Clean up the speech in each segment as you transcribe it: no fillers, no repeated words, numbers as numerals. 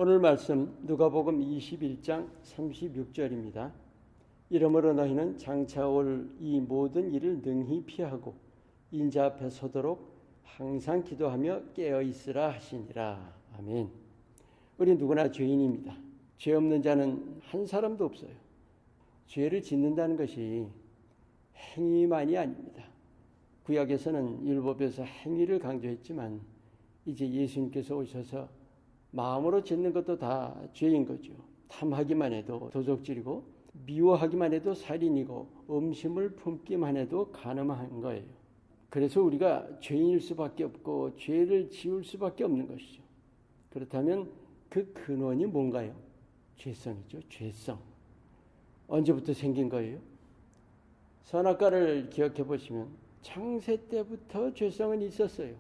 오늘 말씀 누가복음 21장 36절입니다. 이러므로 너희는 장차 올 이 모든 일을 능히 피하고 인자 앞에 서도록 항상 기도하며 깨어 있으라 하시니라. 아멘. 우리 누구나 죄인입니다. 죄 없는 자는 한 사람도 없어요. 죄를 짓는다는 것이 행위만이 아닙니다. 구약에서는 율법에서 행위를 강조했지만 이제 예수님께서 오셔서 마음으로 짓는 것도 다 죄인 거죠. 탐하기만 해도 도적질이고 미워하기만 해도 살인이고 음심을 품기만 해도 간음한 거예요. 그래서 우리가 죄인일 수밖에 없고 죄를 지을 수밖에 없는 것이죠. 그렇다면 그 근원이 뭔가요? 죄성이죠. 죄성. 언제부터 생긴 거예요? 선악과를 기억해 보시면 창세 때부터 죄성은 있었어요.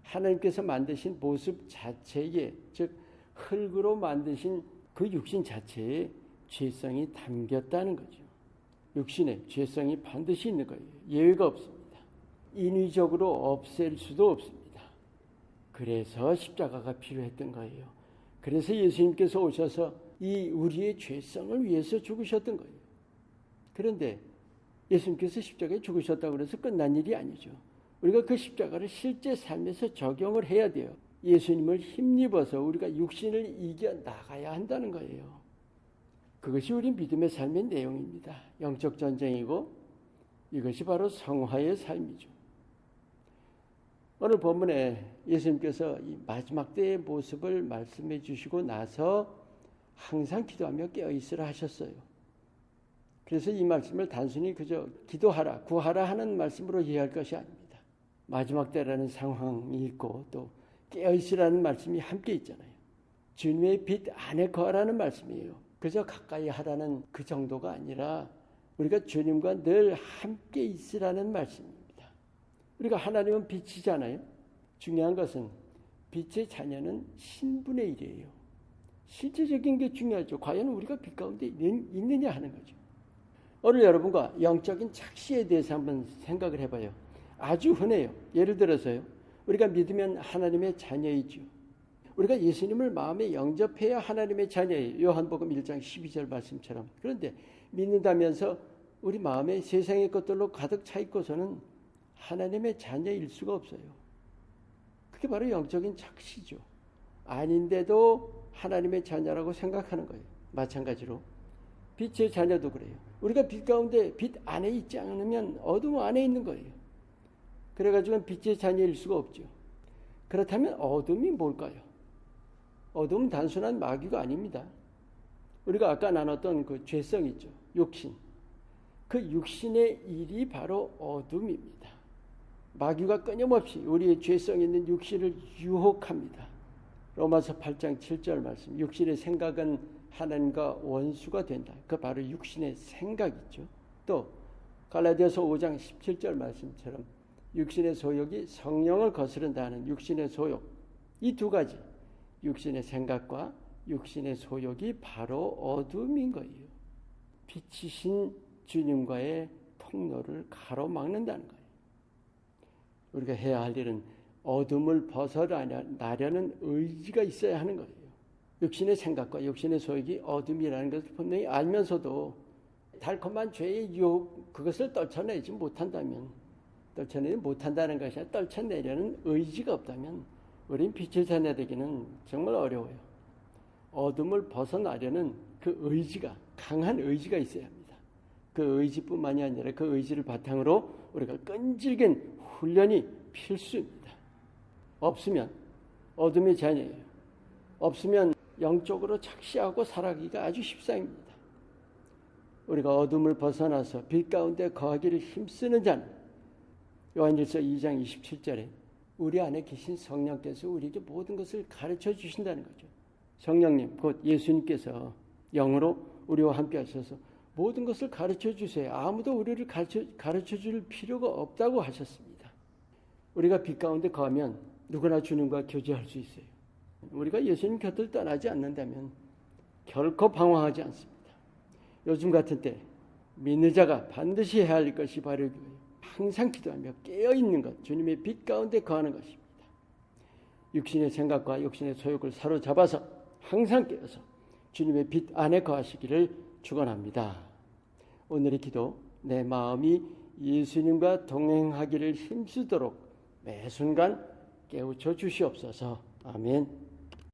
하나님께서 만드신 모습 자체에, 즉 흙으로 만드신 그 육신 자체에 죄성이 담겼다는 거죠. 육신에 죄성이 반드시 있는 거예요. 예외가 없습니다. 인위적으로 없앨 수도 없습니다. 그래서 십자가가 필요했던 거예요. 그래서 예수님께서 오셔서 이 우리의 죄성을 위해서 죽으셨던 거예요. 그런데 예수님께서 십자가에 죽으셨다고 해서 끝난 일이 아니죠. 우리가 그 십자가를 실제 삶에서 적용을 해야 돼요. 예수님을 힘입어서 우리가 육신을 이겨나가야 한다는 거예요. 그것이 우리 믿음의 삶의 내용입니다. 영적 전쟁이고 이것이 바로 성화의 삶이죠. 오늘 본문에 예수님께서 이 마지막 때의 모습을 말씀해 주시고 나서 항상 기도하며 깨어있으라 하셨어요. 그래서 이 말씀을 단순히 그저 기도하라, 구하라 하는 말씀으로 이해할 것이 아닙니다. 마지막 때라는 상황이 있고 또 깨어있으라는 말씀이 함께 있잖아요. 주님의 빛 안에 거하라는 말씀이에요. 그저 가까이 하라는 그 정도가 아니라 우리가 주님과 늘 함께 있으라는 말씀입니다. 우리가 하나님은 빛이잖아요. 중요한 것은 빛의 자녀는 신분의 일이에요. 실제적인 게 중요하죠. 과연 우리가 빛 가운데 있느냐 하는 거죠. 오늘 여러분과 영적인 착시에 대해서 한번 생각을 해봐요. 아주 흔해요. 예를 들어서요. 우리가 믿으면 하나님의 자녀이죠. 우리가 예수님을 마음에 영접해야 하나님의 자녀예요. 요한복음 1장 12절 말씀처럼. 그런데 믿는다면서 우리 마음에 세상의 것들로 가득 차 있고서는 하나님의 자녀일 수가 없어요. 그게 바로 영적인 착시죠. 아닌데도 하나님의 자녀라고 생각하는 거예요. 마찬가지로 빛의 자녀도 그래요. 우리가 빛 가운데 빛 안에 있지 않으면 어둠 안에 있는 거예요. 그래가지고 빛의 자녀일 수가 없죠. 그렇다면 어둠이 뭘까요? 어둠은 단순한 마귀가 아닙니다. 우리가 아까 나눴던 그 죄성 있죠. 육신. 그 육신의 일이 바로 어둠입니다. 마귀가 끊임없이 우리의 죄성 있는 육신을 유혹합니다. 로마서 8장 7절 말씀. 육신의 생각은 하나님과 원수가 된다. 그 바로 육신의 생각이죠. 또 갈라디아서 5장 17절 말씀처럼 육신의 소욕이 성령을 거스른다는 육신의 소욕. 이 두 가지. 육신의 생각과 육신의 소욕이 바로 어둠인 거예요. 빛이신 주님과의 통로를 가로막는다는 거예요. 우리가 해야 할 일은 어둠을 벗어나려는 의지가 있어야 하는 거예요. 육신의 생각과 육신의 소욕이 어둠이라는 것을 분명히 알면서도 달콤한 죄의 유혹, 그것을 떨쳐내지 못한다면, 떨쳐내지 못한다는 것이 아니라 떨쳐내려는 의지가 없다면 우린 빛의 자녀 되기는 정말 어려워요. 어둠을 벗어나려는 그 의지가, 강한 의지가 있어야 합니다. 그 의지뿐만이 아니라 그 의지를 바탕으로 우리가 끈질긴 훈련이 필수입니다. 없으면 어둠의 자녀예요. 없으면 영적으로 착시하고 살아가기가 아주 십상입니다. 우리가 어둠을 벗어나서 빛 가운데 거하기를 힘쓰는 자는 요한일서 2장 27절에 우리 안에 계신 성령께서 우리에게 모든 것을 가르쳐 주신다는 거죠. 성령님, 곧 예수님께서 영으로 우리와 함께 하셔서 모든 것을 가르쳐 주세요. 아무도 우리를 가르쳐 줄 필요가 없다고 하셨습니다. 우리가 빛 가운데 거하면 누구나 주님과 교제할 수 있어요. 우리가 예수님 곁을 떠나지 않는다면 결코 방황하지 않습니다. 요즘 같은 때 믿는 자가 반드시 해야 할 것이 바로 항상 기도하며 깨어있는 것, 주님의 빛 가운데 거하는 것입니다. 육신의 생각과 육신의 소욕을 사로잡아서 항상 깨어서 주님의 빛 안에 거하시기를 축원합니다. 오늘의 기도, 내 마음이 예수님과 동행하기를 힘쓰도록 매 순간 깨우쳐 주시옵소서. 아멘.